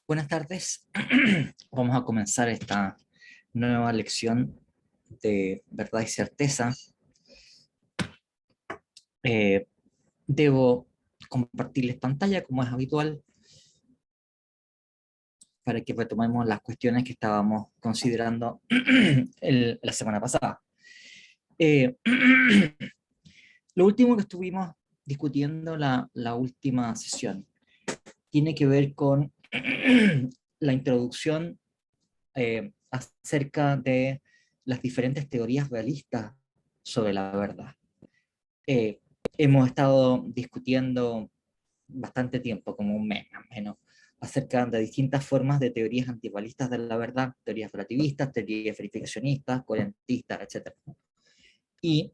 Buenas tardes. Vamos a comenzar esta nueva lección de verdad y certeza. Eh, Debo compartirles pantalla como es habitual para que retomemos las cuestiones que estábamos considerando la semana pasada. Eh, lo último que estuvimos discutiendo la última sesión tiene que ver con la introducción acerca de las diferentes teorías realistas sobre la verdad. Eh, Hemos estado discutiendo bastante tiempo, como un mes más o menos, acerca de distintas formas de teorías antirrealistas de la verdad, teorías relativistas, teorías verificacionistas, coherentistas, etc. Y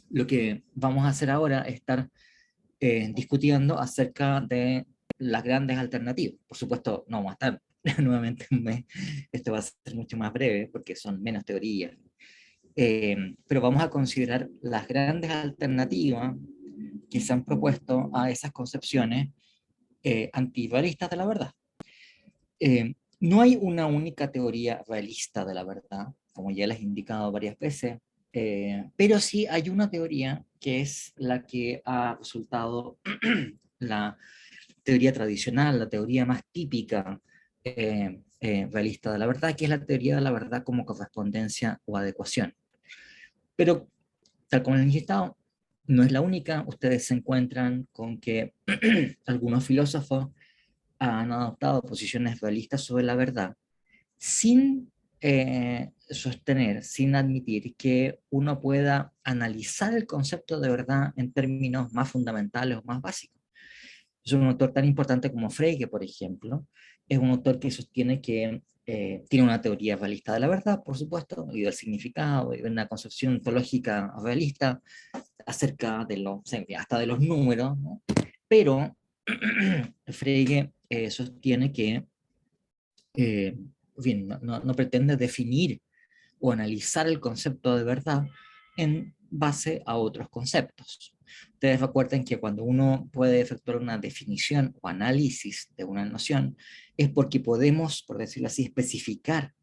lo que vamos a hacer ahora es estar discutiendo acerca de las grandes alternativas. Por supuesto, no vamos a estar nuevamente un mes, esto va a ser mucho más breve porque son menos teorías, pero vamos a considerar las grandes alternativas que se han propuesto a esas concepciones antirrealistas de la verdad. No hay una única teoría realista de la verdad, como ya les he indicado varias veces, pero sí hay una teoría que es la que ha resultado la teoría tradicional, la teoría más típica realista de la verdad, que es la teoría de la verdad como correspondencia o adecuación. Pero, tal como les he estado, no es la única. Ustedes se encuentran con que algunos filósofos han adoptado posiciones realistas sobre la verdad sin sostener, sin admitir que uno pueda analizar el concepto de verdad en términos más fundamentales o más básicos. Es un autor tan importante como Frege, por ejemplo, es un autor que sostiene que tiene una teoría realista de la verdad, por supuesto, y del significado, y de una concepción ontológica realista acerca de los, hasta de los números, ¿no? Pero Frege sostiene que bien, no pretende definir o analizar el concepto de verdad en base a otros conceptos. Ustedes recuerden que cuando uno puede efectuar una definición o análisis de una noción, es porque podemos, por decirlo así, especificar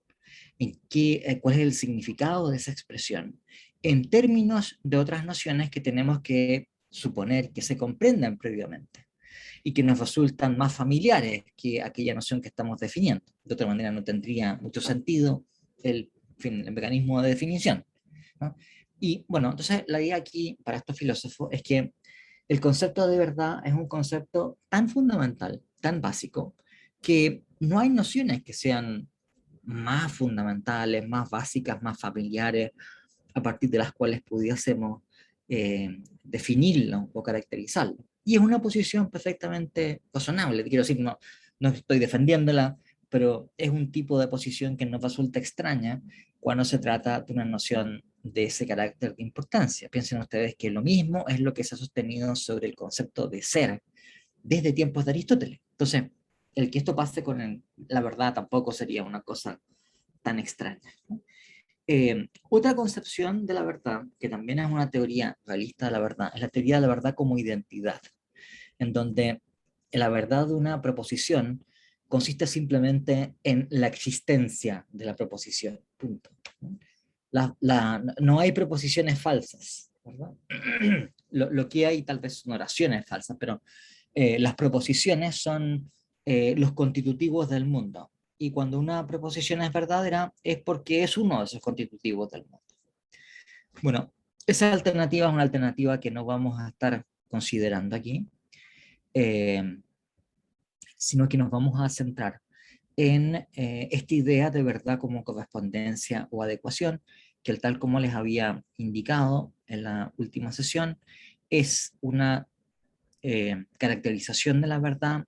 cuál es el significado de esa expresión en términos de otras nociones que tenemos que suponer que se comprendan previamente y que nos resultan más familiares que aquella noción que estamos definiendo. De otra manera no tendría mucho sentido el mecanismo de definición, ¿no? Y bueno, entonces la idea aquí para estos filósofos es que el concepto de verdad es un concepto tan fundamental, tan básico, que no hay nociones que sean más fundamentales, más básicas, más familiares, a partir de las cuales pudiésemos definirlo o caracterizarlo. Y es una posición perfectamente razonable, quiero decir, no estoy defendiéndola, pero es un tipo de posición que nos resulta extraña cuando se trata de una noción de ese carácter de importancia. Piensen ustedes que lo mismo es lo que se ha sostenido sobre el concepto de ser desde tiempos de Aristóteles. Entonces, el que esto pase con la verdad tampoco sería una cosa tan extraña, ¿no? Otra concepción de la verdad, que también es una teoría realista de la verdad, es la teoría de la verdad como identidad, en donde la verdad de una proposición consiste simplemente en la existencia de la proposición, punto. No hay proposiciones falsas, ¿verdad? Lo que hay tal vez son oraciones falsas, pero las proposiciones son los constitutivos del mundo. Y cuando una proposición es verdadera es porque es uno de esos constitutivos del mundo. Bueno, esa alternativa es una alternativa que no vamos a estar considerando aquí, eh, sino que nos vamos a centrar en esta idea de verdad como correspondencia o adecuación, que tal como les había indicado en la última sesión, es una caracterización de la verdad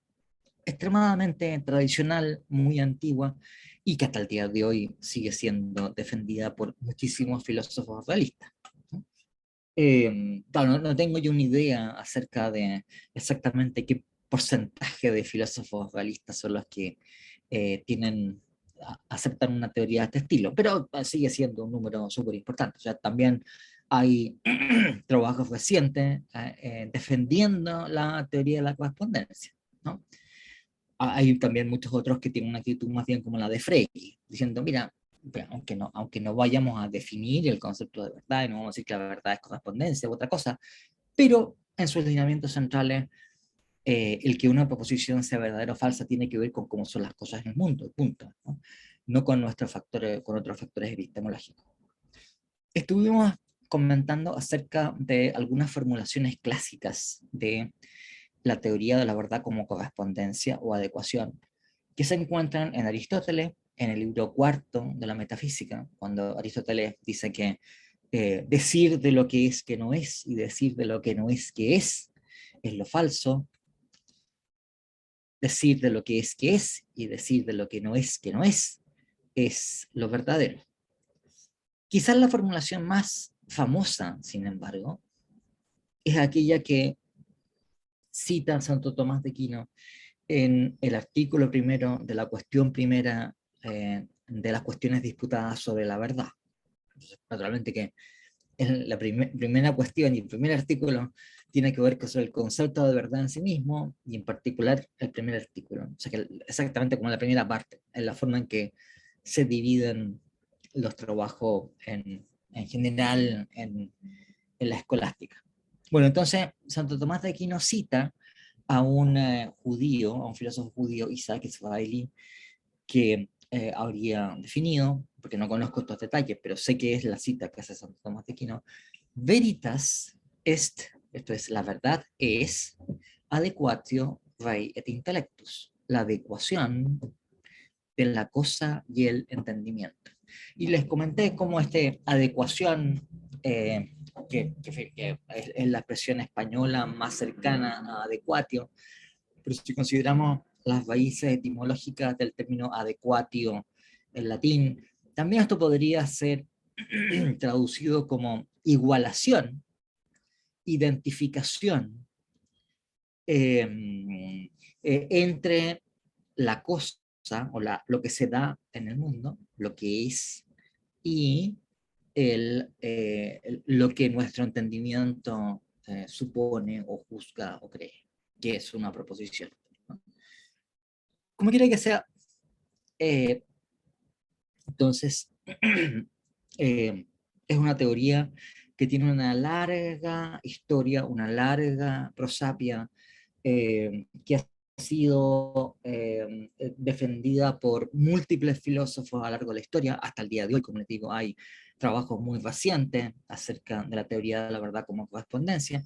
extremadamente tradicional, muy antigua, y que hasta el día de hoy sigue siendo defendida por muchísimos filósofos realistas. Claro, no tengo yo una idea acerca de exactamente qué porcentaje de filósofos realistas son los que aceptan una teoría de este estilo, pero sigue siendo un número súper importante. O sea, también hay trabajos recientes defendiendo la teoría de la correspondencia, ¿no? hay también muchos otros que tienen una actitud más bien como la de Frege, diciendo, mira, aunque no vayamos a definir el concepto de verdad, y no vamos a decir que la verdad es correspondencia u otra cosa, pero en sus lineamientos centrales, el que una proposición sea verdadera o falsa tiene que ver con cómo son las cosas en el mundo, punto, ¿no? No con nuestros factores, con otros factores epistemológicos. Estuvimos comentando acerca de algunas formulaciones clásicas de la teoría de la verdad como correspondencia o adecuación, que se encuentran en Aristóteles, en el libro cuarto de la Metafísica, cuando Aristóteles dice que decir de lo que es que no es y decir de lo que no es que es lo falso, decir de lo que es y decir de lo que no es que no es lo verdadero. Quizás la formulación más famosa, sin embargo, es aquella que cita Santo Tomás de Aquino en el artículo primero de la cuestión primera de las cuestiones disputadas sobre la verdad. Entonces, naturalmente que en la primera cuestión y el primer artículo tiene que ver con el concepto de verdad en sí mismo, y en particular el primer artículo. O sea que exactamente como la primera parte, en la forma en que se dividen los trabajos en general en la escolástica. Bueno, entonces Santo Tomás de Aquino cita a un judío, a un filósofo judío, Isaac Israeli, que habría definido, porque no conozco estos detalles, pero sé que es la cita que hace Santo Tomás de Aquino: veritas est, esto es, la verdad es, adequatio rei et intellectus, la adecuación de la cosa y el entendimiento. Y les comenté cómo esta adecuación, que es la expresión española más cercana a adecuatio, pero si consideramos las raíces etimológicas del término adequatio en latín, también esto podría ser traducido como igualación, identificación entre la cosa o lo que se da en el mundo, lo que es, y lo que nuestro entendimiento supone o juzga o cree, que es una proposición, ¿no? Como quiera que sea, eh, entonces, es una teoría que tiene una larga historia, una larga prosapia, que ha sido defendida por múltiples filósofos a lo largo de la historia. Hasta el día de hoy, como les digo, hay trabajos muy recientes acerca de la teoría de la verdad como correspondencia.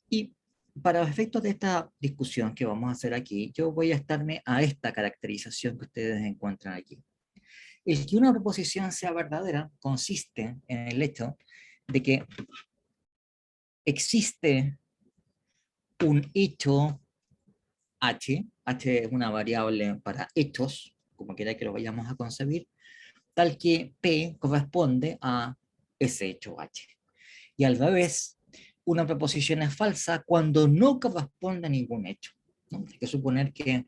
Y para los efectos de esta discusión que vamos a hacer aquí, yo voy a estarme a esta caracterización que ustedes encuentran aquí. El que una proposición sea verdadera consiste en el hecho de que existe un hecho h es una variable para hechos, como quiera que lo vayamos a concebir, tal que P corresponde a ese hecho H. Y al revés, una proposición es falsa cuando no corresponde a ningún hecho, ¿no? Hay que suponer que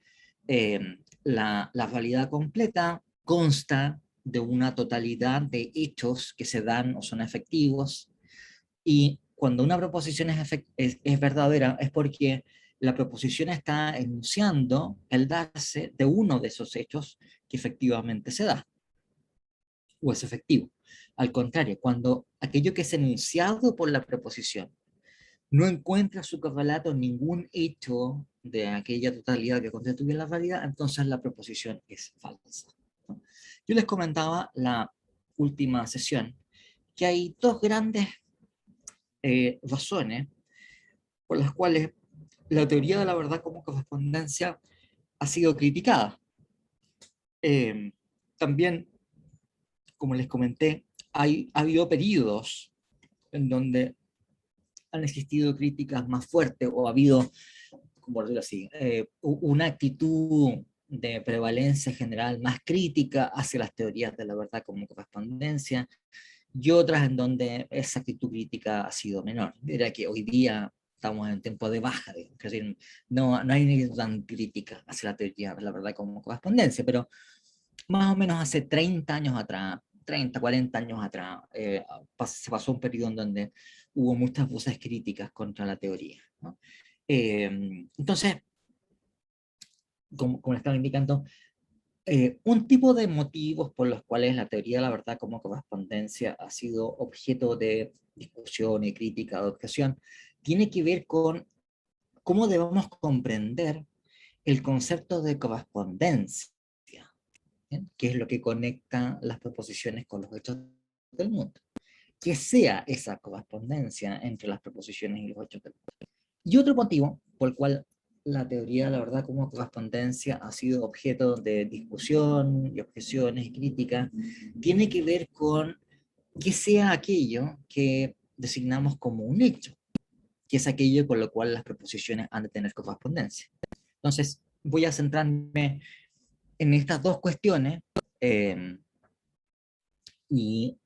la realidad completa consta de una totalidad de hechos que se dan o son efectivos, y cuando una proposición es verdadera es porque la proposición está enunciando el darse de uno de esos hechos que efectivamente se da o es efectivo. Al contrario, cuando aquello que es enunciado por la proposición no encuentra su correlato en ningún hecho de aquella totalidad que constituye la realidad, entonces la proposición es falsa, ¿no? Yo les comentaba la última sesión que hay dos grandes razones por las cuales la teoría de la verdad como correspondencia ha sido criticada. Eh, También, como les comenté, ha habido periodos en donde han existido críticas más fuertes o ha habido, como decirlo así, una actitud de prevalencia general más crítica hacia las teorías de la verdad como correspondencia, y otras en donde esa actitud crítica ha sido menor. Era que hoy día estamos en tiempo de baja, digamos, es decir, no hay ni tan crítica hacia la teoría de la verdad como correspondencia, pero más o menos hace 30 años atrás, 30, 40 años atrás, se pasó un periodo en donde hubo muchas voces críticas contra la teoría, ¿no? Entonces, como le estaba indicando, un tipo de motivos por los cuales la teoría de la verdad como correspondencia ha sido objeto de discusión y crítica, de objeción, tiene que ver con cómo debemos comprender el concepto de correspondencia, ¿bien? Que es lo que conecta las proposiciones con los hechos del mundo. Que sea esa correspondencia entre las proposiciones y los hechos del mundo. Y otro motivo por el cual la teoría de la verdad como correspondencia ha sido objeto de discusión y objeciones y críticas, tiene que ver con que sea aquello que designamos como un hecho, que es aquello con lo cual las proposiciones han de tener correspondencia. Entonces, voy a centrarme en estas dos cuestiones eh, y,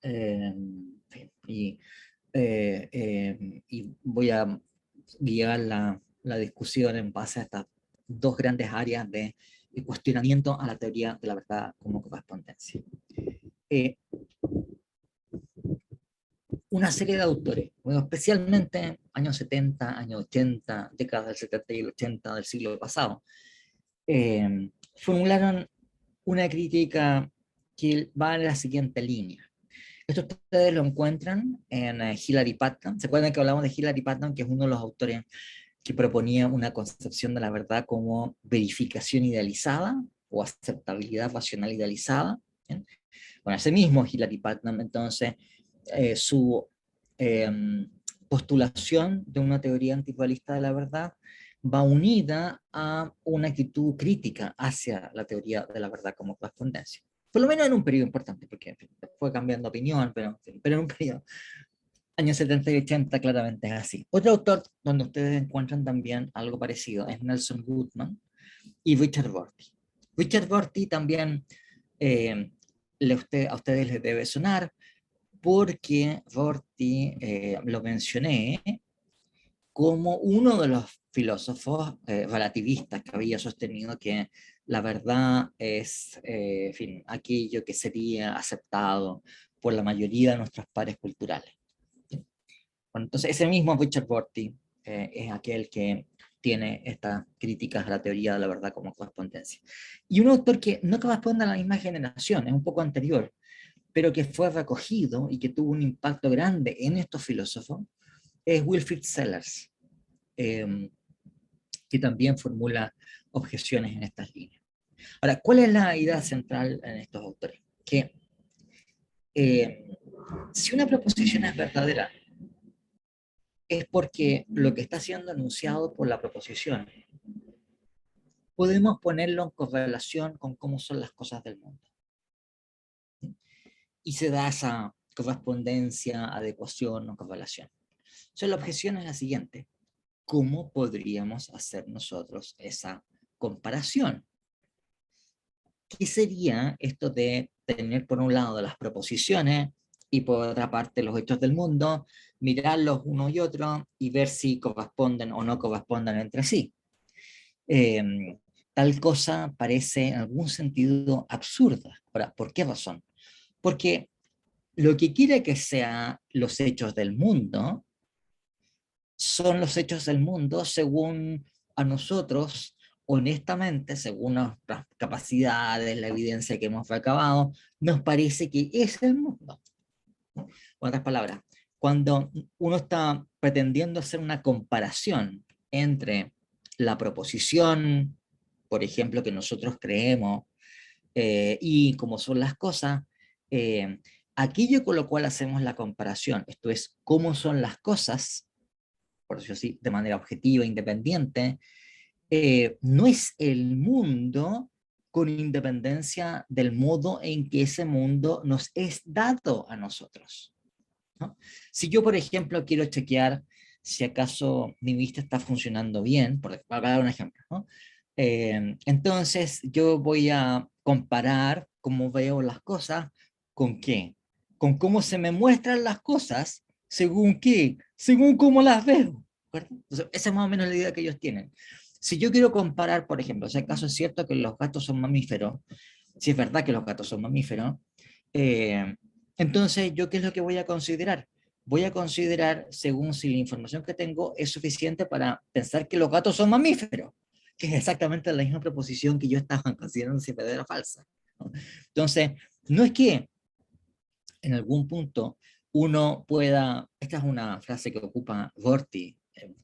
y, y voy a guiar la discusión en base a estas dos grandes áreas de cuestionamiento a la teoría de la verdad como correspondencia. Eh, una serie de autores, bueno, especialmente años 70, años 80, décadas del 70 y el 80 del siglo pasado, formularon una crítica que va en la siguiente línea. Esto ustedes lo encuentran en Hilary Putnam. ¿Se acuerdan que hablamos de Hilary Putnam, que es uno de los autores que proponía una concepción de la verdad como verificación idealizada o aceptabilidad racional idealizada? ¿Bien? Bueno, ese mismo Hilary Putnam, entonces, su eh, postulación de una teoría antidualista de la verdad va unida a una actitud crítica hacia la teoría de la verdad como correspondencia. Por lo menos en un periodo importante, porque fue cambiando opinión, pero en un periodo, años 70 y 80 claramente es así. Otro autor donde ustedes encuentran también algo parecido es Nelson Goodman y Richard Rorty. Richard Rorty también eh, a ustedes les debe sonar, porque Rorty lo mencioné como uno de los filósofos relativistas que había sostenido que la verdad es, en fin, aquello que sería aceptado por la mayoría de nuestros pares culturales. Bueno, entonces ese mismo Richard Rorty es aquel que tiene estas críticas a la teoría de la verdad como correspondencia. Y un autor que no corresponde a la misma generación, es un poco anterior, pero que fue recogido y que tuvo un impacto grande en estos filósofos, es Wilfrid Sellars, eh, que también formula objeciones en estas líneas. Ahora, ¿cuál es la idea central en estos autores? Que eh, si una proposición es verdadera, es porque lo que está siendo anunciado por la proposición podemos ponerlo en correlación con cómo son las cosas del mundo. Y se da esa correspondencia, adecuación o correlación. Entonces la objeción es la siguiente: ¿cómo podríamos hacer nosotros esa comparación? ¿Qué sería esto de tener por un lado las proposiciones y por otra parte los hechos del mundo, mirarlos uno y otro y ver si corresponden o no corresponden entre sí? Eh, Tal cosa parece en algún sentido absurda. Ahora, ¿por qué razón? Porque lo que quiere que sean los hechos del mundo son los hechos del mundo según a nosotros, honestamente, según nuestras capacidades, la evidencia que hemos recabado, nos parece que es el mundo. En otras palabras, cuando uno está pretendiendo hacer una comparación entre la proposición, por ejemplo, que nosotros creemos, y cómo son las cosas, eh, aquello con lo cual hacemos la comparación, esto es, cómo son las cosas, por decirlo así, de manera objetiva, independiente, no es el mundo con independencia del modo en que ese mundo nos es dado a nosotros, ¿no? Si yo, por ejemplo, quiero chequear si acaso mi vista está funcionando bien, para dar un ejemplo, ¿no? Entonces yo voy a comparar cómo veo las cosas con qué, con cómo se me muestran las cosas, según qué, según cómo las veo, ¿verdad? Entonces, esa es más o menos la idea que ellos tienen. Si yo quiero comparar, por ejemplo, si acaso es cierto que los gatos son mamíferos, si es verdad que los gatos son mamíferos, eh, entonces yo qué es lo que voy a considerar. Voy a considerar según si la información que tengo es suficiente para pensar que los gatos son mamíferos. que es exactamente la misma proposición que yo estaba considerando si verdadera o falsa, ¿no? Entonces, no es que en algún punto uno pueda, esta es una frase que ocupa Gorty,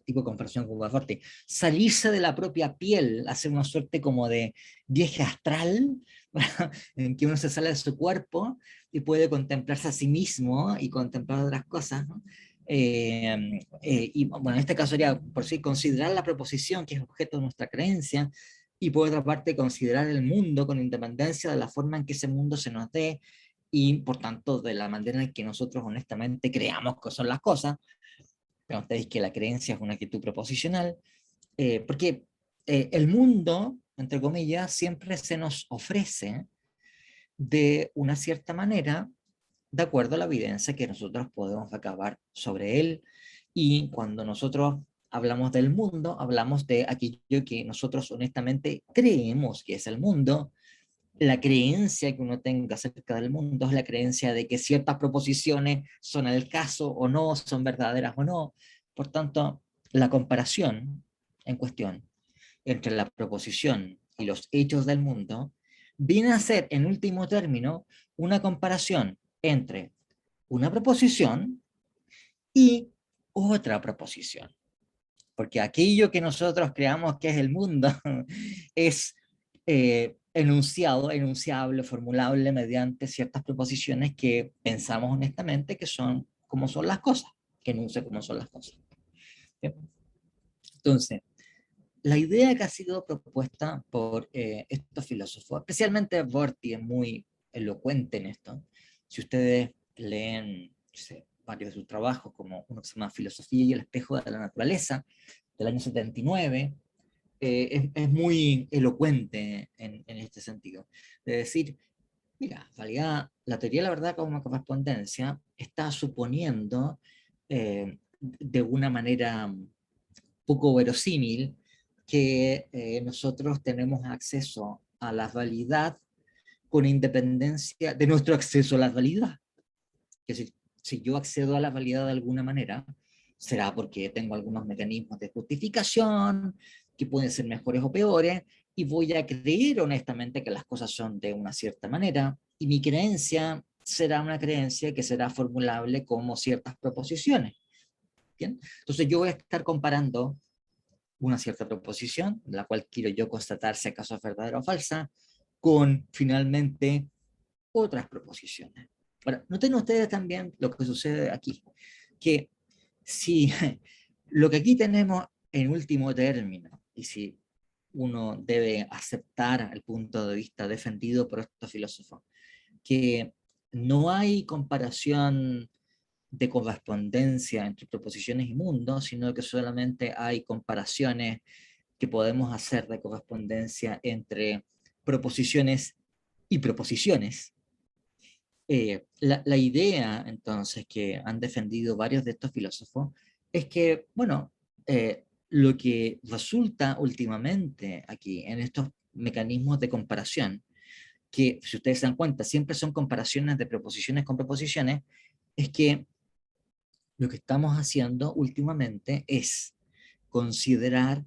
tipo de comparación que ocupa Gorty, salirse de la propia piel, hacer una suerte como de viaje astral, en que uno se sale de su cuerpo y puede contemplarse a sí mismo y contemplar otras cosas, ¿no? Y bueno, en este caso sería por sí considerar la proposición que es objeto de nuestra creencia, y por otra parte considerar el mundo con independencia de la forma en que ese mundo se nos dé, y por tanto de la manera en que nosotros honestamente creamos que son las cosas. Pero ustedes que la creencia es una actitud proposicional, porque el mundo, entre comillas, siempre se nos ofrece de una cierta manera, de acuerdo a la evidencia que nosotros podemos acabar sobre él. Y cuando nosotros hablamos del mundo, hablamos de aquello que nosotros honestamente creemos que es el mundo. La creencia que uno tenga acerca del mundo es la creencia de que ciertas proposiciones son el caso o no, son verdaderas o no. Por tanto, la comparación en cuestión entre la proposición y los hechos del mundo viene a ser, en último término, una comparación entre una proposición y otra proposición. Porque aquello que nosotros creamos que es el mundo es enunciado, enunciable, formulable mediante ciertas proposiciones que pensamos honestamente que son como son las cosas, que enuncia como son las cosas. ¿Sí? Entonces, la idea que ha sido propuesta por estos filósofos, especialmente Rorty es muy elocuente en esto. Si ustedes leen, no sé, varios de sus trabajos, como uno que se llama Filosofía y el espejo de la naturaleza, del año 79, es muy elocuente en este sentido. De decir, mira, en realidad la teoría de la verdad como correspondencia está suponiendo de una manera poco verosímil que nosotros tenemos acceso a la realidad con independencia de nuestro acceso a la realidad. Que si yo accedo a la realidad de alguna manera, será porque tengo algunos mecanismos de justificación que pueden ser mejores o peores, y voy a creer honestamente que las cosas son de una cierta manera, y mi creencia será una creencia que será formulable como ciertas proposiciones. ¿Bien? Entonces yo voy a estar comparando una cierta proposición, la cual quiero yo constatar si acaso es verdadera o falsa, con finalmente otras proposiciones. Ahora, noten ustedes también lo que sucede aquí, que si lo que aquí tenemos en último término, y si uno debe aceptar el punto de vista defendido por estos filósofos, que no hay comparación de correspondencia entre proposiciones y mundos, sino que solamente hay comparaciones que podemos hacer de correspondencia entre proposiciones y proposiciones. La idea, entonces, que han defendido varios de estos filósofos es que, bueno, lo que resulta últimamente aquí en estos mecanismos de comparación, que si ustedes se dan cuenta, siempre son comparaciones de proposiciones con proposiciones, es que lo que estamos haciendo últimamente es considerar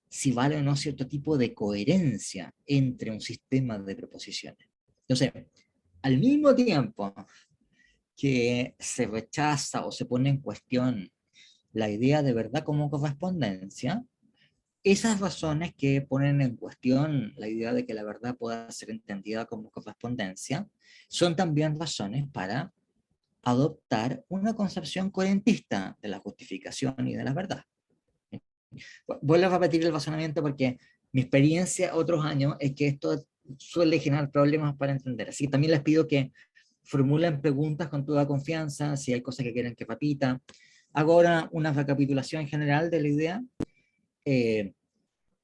si vale o no cierto tipo de coherencia entre un sistema de proposiciones. Entonces, al mismo tiempo que se rechaza o se pone en cuestión la idea de verdad como correspondencia, esas razones que ponen en cuestión la idea de que la verdad pueda ser entendida como correspondencia son también razones para adoptar una concepción coherentista de la justificación y de la verdad. Vuelvo a repetir el razonamiento porque mi experiencia otros años es que esto suele generar problemas para entender. Así que también les pido que formulen preguntas con toda confianza, si hay cosas que quieren que repita. Hago ahora una recapitulación general de la idea. Eh,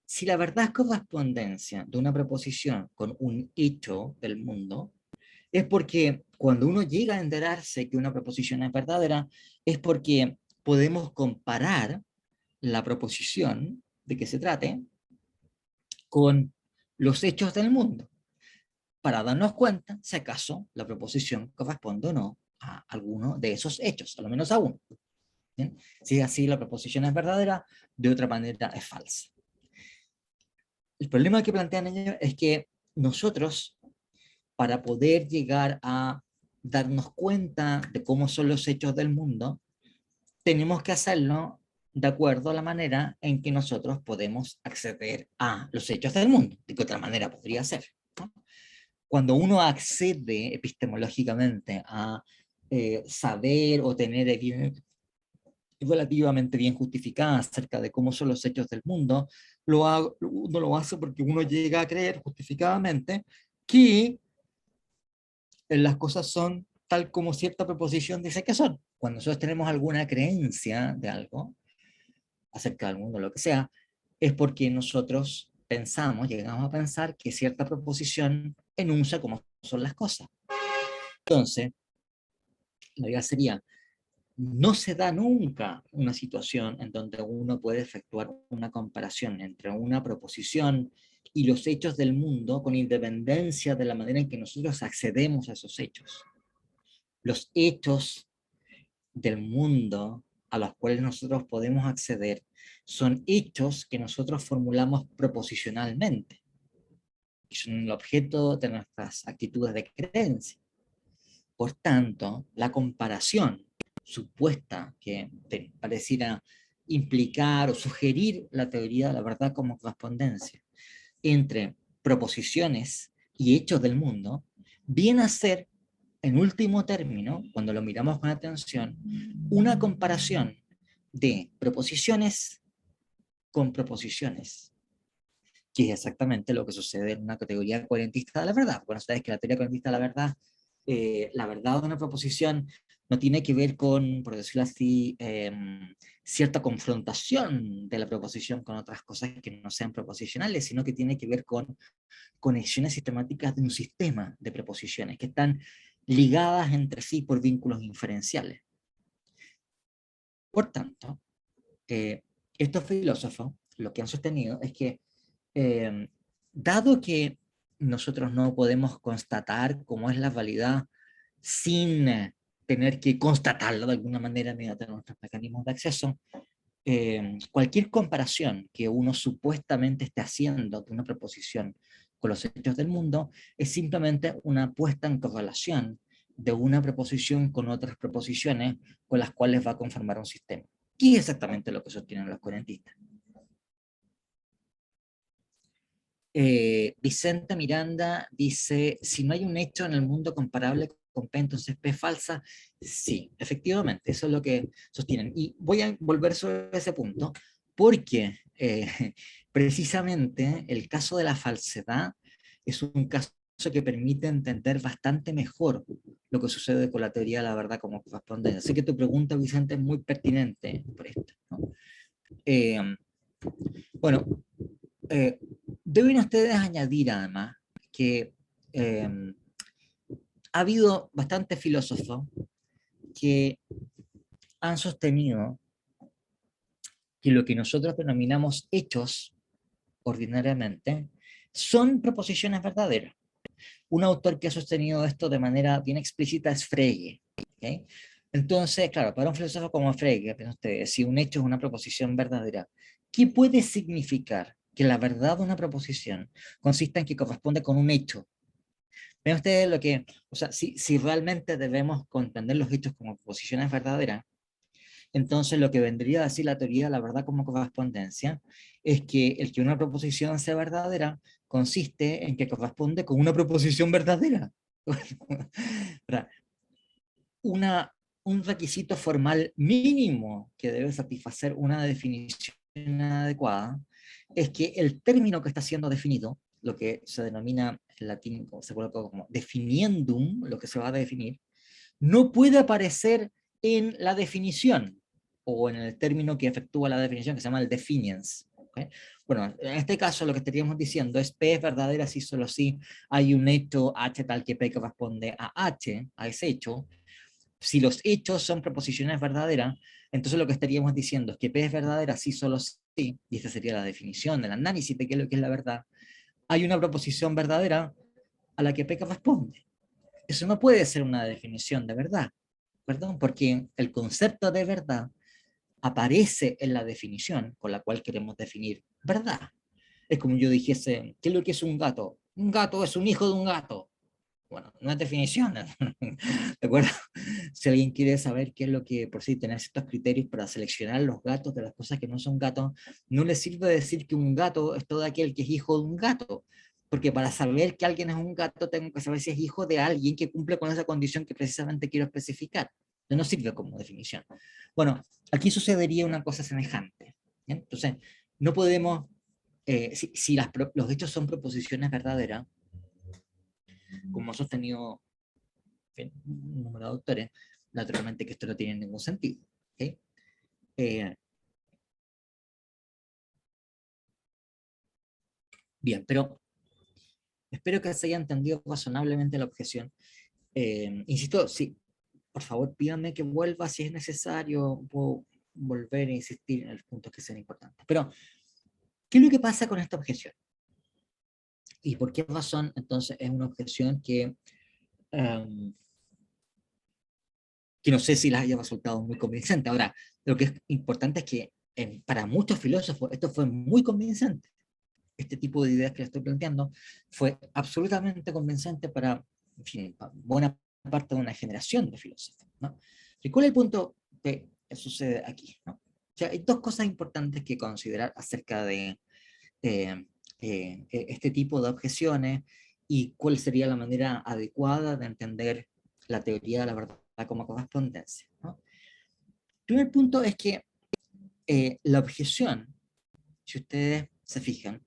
si la verdad es correspondencia de una proposición con un hecho del mundo, es porque cuando uno llega a enterarse que una proposición es verdadera, es porque podemos comparar la proposición de que se trate con los hechos del mundo, para darnos cuenta si acaso la proposición corresponde o no a alguno de esos hechos, a lo menos a uno. ¿Bien? Si es así, la proposición es verdadera, de otra manera es falsa. el problema que plantean ellos es que nosotros, para poder llegar a darnos cuenta de cómo son los hechos del mundo, tenemos que hacerlo de acuerdo a la manera en que nosotros podemos acceder a los hechos del mundo. ¿De qué otra manera podría ser? ¿No? Cuando uno accede epistemológicamente a saber o tener relativamente bien justificada acerca de cómo son los hechos del mundo, uno lo hace porque uno llega a creer justificadamente que las cosas son tal como cierta proposición dice que son. Cuando nosotros tenemos alguna creencia de algo, acerca del mundo, lo que sea, es porque nosotros pensamos, llegamos a pensar que cierta proposición enuncia cómo son las cosas. Entonces, la idea sería, no se da nunca una situación en donde uno puede efectuar una comparación entre una proposición y los hechos del mundo con independencia de la manera en que nosotros accedemos a esos hechos. Los hechos del mundo a los cuales nosotros podemos acceder son hechos que nosotros formulamos proposicionalmente, que son el objeto de nuestras actitudes de creencia. Por tanto, la comparación supuesta que pareciera implicar o sugerir la teoría de la verdad como correspondencia entre proposiciones y hechos del mundo, viene a ser, en último término, cuando lo miramos con atención, una comparación de proposiciones con proposiciones, que es exactamente lo que sucede en una categoría coherentista de la verdad. Bueno, sabes que la teoría coherentista de la verdad de una proposición no tiene que ver con, por decirlo así, cierta confrontación de la proposición con otras cosas que no sean proposicionales, sino que tiene que ver con conexiones sistemáticas de un sistema de proposiciones que están ligadas entre sí por vínculos inferenciales. Por tanto, estos filósofos lo que han sostenido es que, dado que nosotros no podemos constatar cómo es la validad sin tener que constatarlo de alguna manera mediante nuestros mecanismos de acceso, cualquier comparación que uno supuestamente esté haciendo de una proposición con los hechos del mundo es simplemente una puesta en correlación de una proposición con otras proposiciones con las cuales va a conformar un sistema. ¿Qué es exactamente lo que sostienen los coherentistas? Vicente Miranda dice, si no hay un hecho en el mundo comparable con P, entonces P es falsa. Sí, efectivamente, eso es lo que sostienen. Y voy a volver sobre ese punto, porque precisamente el caso de la falsedad es un caso que permite entender bastante mejor lo que sucede con la teoría de la verdad como correspondencia. Sé que tu pregunta, Vicente, es muy pertinente por esto, ¿no? Eh, bueno, eh, deben ustedes añadir además que eh, ha habido bastantes filósofos que han sostenido que lo que nosotros denominamos hechos ordinariamente son proposiciones verdaderas. Un autor que ha sostenido esto de manera bien explícita es Frege. ¿Okay? Entonces, claro, para un filósofo como Frege, ustedes, si un hecho es una proposición verdadera, ¿qué puede significar? Que la verdad de una proposición consiste en que corresponde con un hecho. Ven ustedes lo que, o sea, si realmente debemos comprender los hechos como proposiciones verdaderas, entonces lo que vendría a decir la teoría de la verdad como correspondencia es que el que una proposición sea verdadera consiste en que corresponde con una proposición verdadera. Una, un requisito formal mínimo que debe satisfacer una definición adecuada es que el término que está siendo definido, lo que se denomina en latín, se coloca como definiendum, lo que se va a definir, no puede aparecer en la definición o en el término que efectúa la definición, que se llama el definiens. ¿Okay? Bueno, en este caso lo que estaríamos diciendo es P es verdadera si solo si hay un hecho H tal que P corresponde a H, a ese hecho. Si los hechos son proposiciones verdaderas, entonces lo que estaríamos diciendo es que P es verdadera si solo si, y esta sería la definición del análisis de qué es lo que es la verdad, hay una proposición verdadera a la que P corresponde. Eso no puede ser una definición de verdad, perdón, porque el concepto de verdad aparece en la definición con la cual queremos definir verdad. Es como yo dijese, ¿qué es lo que es un gato? Un gato es un hijo de un gato. Bueno, no es definición, ¿de acuerdo? Si alguien quiere saber qué es lo que, por sí, tener ciertos criterios para seleccionar los gatos de las cosas que no son gatos, no le sirve decir que un gato es todo aquel que es hijo de un gato, porque para saber que alguien es un gato, tengo que saber si es hijo de alguien que cumple con esa condición que precisamente quiero especificar. No sirve como definición. Bueno, aquí sucedería una cosa semejante. ¿Bien? Entonces, no podemos, si los hechos son proposiciones verdaderas, como ha sostenido un número de autores, naturalmente que esto no tiene ningún sentido. ¿Okay? Eh, bien, pero espero que se haya entendido razonablemente la objeción. Insisto, sí, por favor pídanme que vuelva si es necesario, puedo volver a insistir en los puntos que sean importantes. Pero, ¿qué es lo que pasa con esta objeción? ¿Y por qué razón entonces es una objeción um, que no sé si les haya resultado muy convincente? Ahora, lo que es importante es que para muchos filósofos esto fue muy convincente. Este tipo de ideas que les estoy planteando fue absolutamente convincente para, en fin, para buena parte de una generación de filósofos, ¿no? ¿Y cuál es el punto que sucede aquí? ¿No? O sea, hay dos cosas importantes que considerar acerca de eh, este tipo de objeciones y cuál sería la manera adecuada de entender la teoría de la verdad como correspondencia, ¿no? El primer punto es que la objeción, si ustedes se fijan,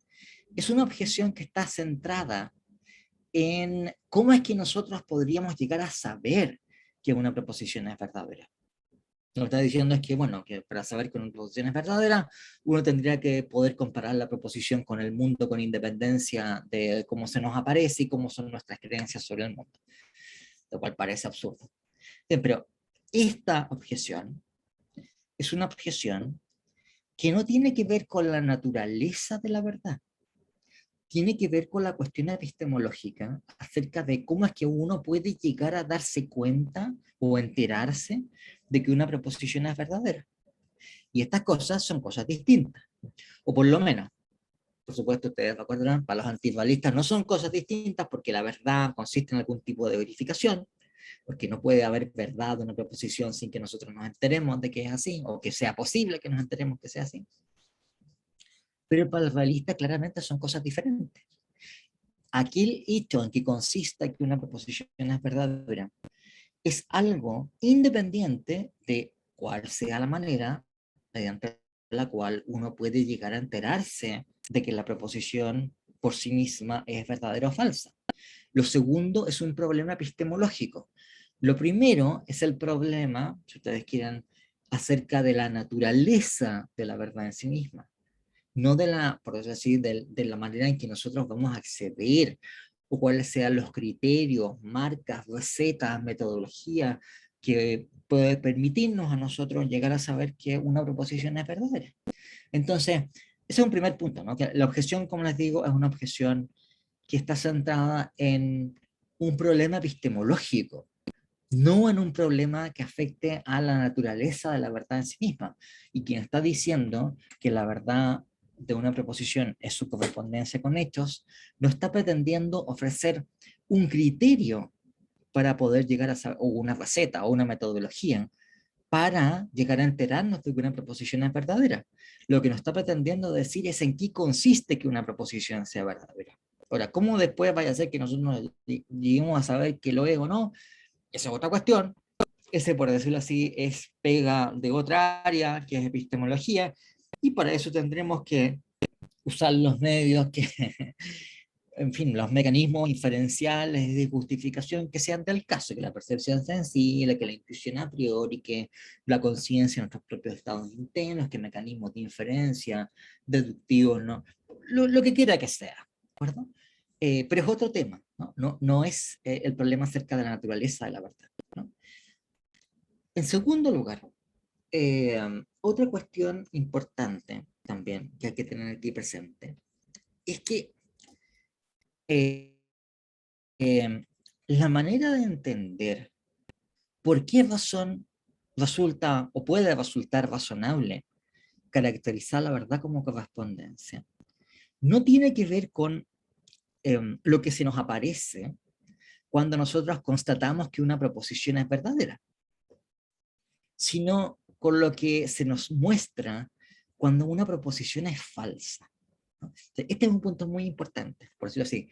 es una objeción que está centrada en cómo es que nosotros podríamos llegar a saber que una proposición es verdadera. Lo que está diciendo es que, bueno, que para saber que una proposición es verdadera, uno tendría que poder comparar la proposición con el mundo con independencia de cómo se nos aparece y cómo son nuestras creencias sobre el mundo, lo cual parece absurdo. Bien, pero esta objeción es una objeción que no tiene que ver con la naturaleza de la verdad, tiene que ver con la cuestión epistemológica acerca de cómo es que uno puede llegar a darse cuenta o enterarse de que una proposición es verdadera. Y estas cosas son cosas distintas, o por lo menos, por supuesto, ustedes recordarán, para los antidualistas no son cosas distintas porque la verdad consiste en algún tipo de verificación, porque no puede haber verdad de una proposición sin que nosotros nos enteremos de que es así, o que sea posible que nos enteremos que sea así. Pero para el realista claramente son cosas diferentes. Aquel hecho en que consista que una proposición es verdadera es algo independiente de cuál sea la manera mediante la cual uno puede llegar a enterarse de que la proposición por sí misma es verdadera o falsa. Lo segundo es un problema epistemológico. Lo primero es el problema, si ustedes quieren, acerca de la naturaleza de la verdad en sí misma, no de la, por decirlo así, de la manera en que nosotros vamos a acceder o cuáles sean los criterios, marcas, recetas, metodología que puede permitirnos a nosotros llegar a saber que una proposición es verdadera. Entonces, ese es un primer punto, ¿no? Que la objeción, como les digo, es una objeción que está centrada en un problema epistemológico, no en un problema que afecte a la naturaleza de la verdad en sí misma. Y quien está diciendo que la verdad de una proposición es su correspondencia con hechos, no está pretendiendo ofrecer un criterio para poder llegar a saber, o una receta, o una metodología, para llegar a enterarnos de que una proposición es verdadera. Lo que nos está pretendiendo decir es en qué consiste que una proposición sea verdadera. Ahora, ¿cómo después vaya a ser que nosotros lleguemos a saber que lo es o no? Esa es otra cuestión. Ese, por decirlo así, es pega de otra área, que es epistemología, y para eso tendremos que usar los medios que, en fin, los mecanismos inferenciales de justificación que sean del caso, que la percepción sensible, que la intuición a priori, que la conciencia de nuestros propios estados internos, que mecanismos de inferencia, deductivos, ¿no? Lo que quiera que sea, ¿de acuerdo? Pero es otro tema, ¿no? No es el problema acerca de la naturaleza de la verdad, ¿no? En segundo lugar, otra cuestión importante también que hay que tener aquí presente es que eh, la manera de entender por qué razón resulta o puede resultar razonable caracterizar la verdad como correspondencia no tiene que ver con lo que se nos aparece cuando nosotros constatamos que una proposición es verdadera, sino con lo que se nos muestra cuando una proposición es falsa, ¿no? Este es un punto muy importante, por decirlo así.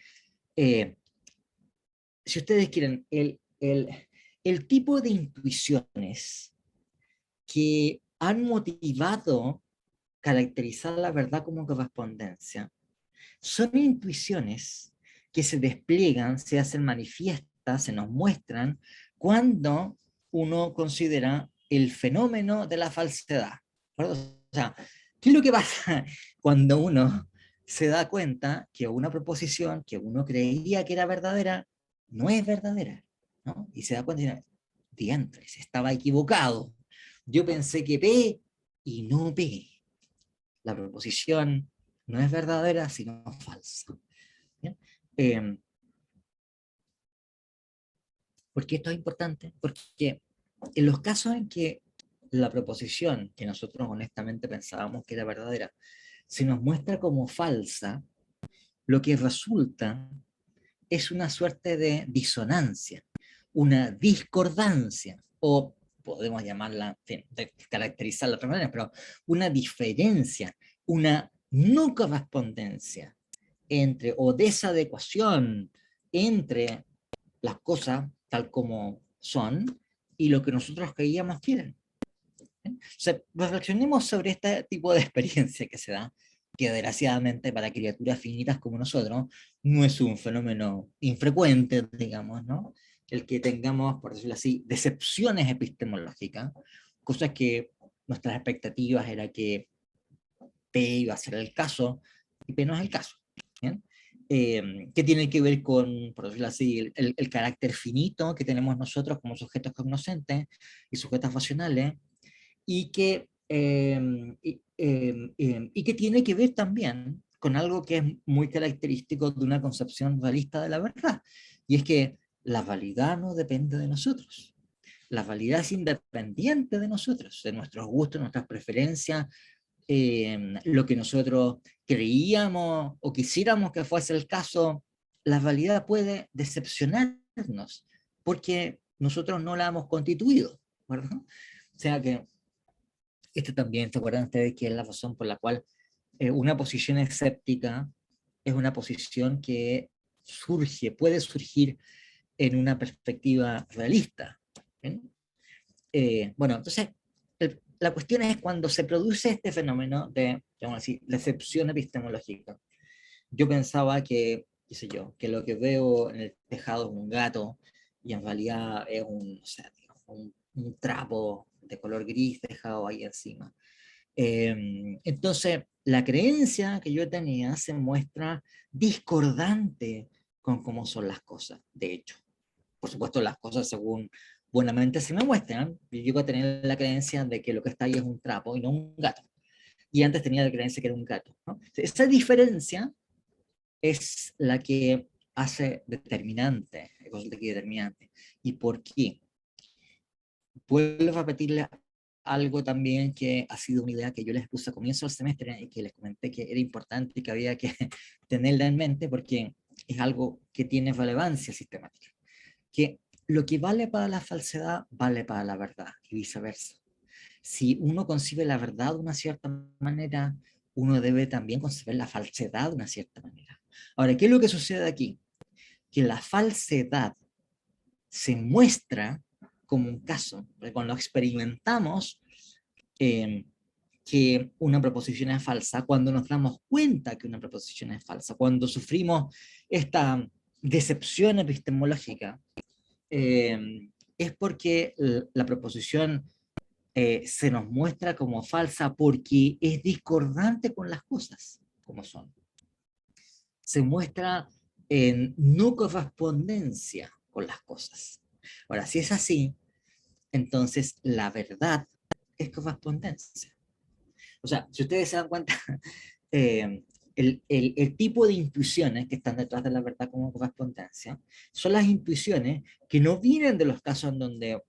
Si ustedes quieren, el tipo de intuiciones que han motivado caracterizar la verdad como correspondencia son intuiciones que se despliegan, se hacen manifiestas, se nos muestran cuando uno considera el fenómeno de la falsedad. O sea, ¿qué es lo que pasa cuando uno se da cuenta que una proposición que uno creía que era verdadera no es verdadera? ¿No? Y se da cuenta y dice, diantres, estaba equivocado. Yo pensé que P y no P. La proposición no es verdadera, sino falsa. ¿Bien? Eh, ¿Por qué esto es importante? Porque en los casos en que la proposición que nosotros honestamente pensábamos que era verdadera se nos muestra como falsa, lo que resulta es una suerte de disonancia, una discordancia, o podemos llamarla, en fin, de caracterizarla de otra manera, pero una diferencia, una no correspondencia entre, o desadecuación entre las cosas tal como son y lo que nosotros creíamos que eran. ¿Eh? O sea, reflexionemos sobre este tipo de experiencia que se da, que desgraciadamente para criaturas finitas como nosotros no es un fenómeno infrecuente, digamos, ¿no? El que tengamos, por decirlo así, decepciones epistemológicas, cosas que nuestras expectativas era que P iba a ser el caso, y P no es el caso. ¿Bien? Que tiene que ver con, por decirlo así, el carácter finito que tenemos nosotros como sujetos cognoscentes y sujetos racionales, y que, y que tiene que ver también con algo que es muy característico de una concepción realista de la verdad, y es que la validad no depende de nosotros. La validad es independiente de nosotros, de nuestros gustos, nuestras preferencias, lo que nosotros creíamos o quisiéramos que fuese el caso. La realidad puede decepcionarnos porque nosotros no la hemos constituido, ¿verdad? O sea que esto también, ¿se acuerdan ustedes que es la razón por la cual una posición escéptica es una posición que surge, puede surgir en una perspectiva realista? ¿Bien? Bueno, entonces, la cuestión es cuando se produce este fenómeno de, digamos así, la excepción epistemológica. Yo pensaba que, qué sé yo, que lo que veo en el tejado es un gato y en realidad es un, o sea, digamos, un trapo de color gris dejado ahí encima. Entonces, la creencia que yo tenía se muestra discordante con cómo son las cosas, de hecho. Por supuesto, las cosas según buenamente se me muestran. Yo llego a tener la creencia de que lo que está ahí es un trapo y no un gato. Y antes tenía la creencia que era un gato, ¿no? Esa diferencia es la que hace determinante, determinante. ¿Y por qué? Vuelvo a repetirle algo también que ha sido una idea que yo les puse a comienzo del semestre y que les comenté que era importante y que había que tenerla en mente porque es algo que tiene relevancia sistemática. Que lo que vale para la falsedad vale para la verdad y viceversa. Si uno concibe la verdad de una cierta manera, uno debe también concebir la falsedad de una cierta manera. Ahora, ¿qué es lo que sucede aquí? Que la falsedad se muestra como un caso, porque cuando experimentamos eh, que una proposición es falsa, cuando nos damos cuenta que una proposición es falsa, cuando sufrimos esta decepción epistemológica, es porque la proposición se nos muestra como falsa porque es discordante con las cosas como son. Se muestra en no correspondencia con las cosas. Ahora, si es así, entonces la verdad es correspondencia. O sea, si ustedes se dan cuenta, eh, el tipo de intuiciones que están detrás de la verdad como correspondencia son las intuiciones que no vienen de los casos en donde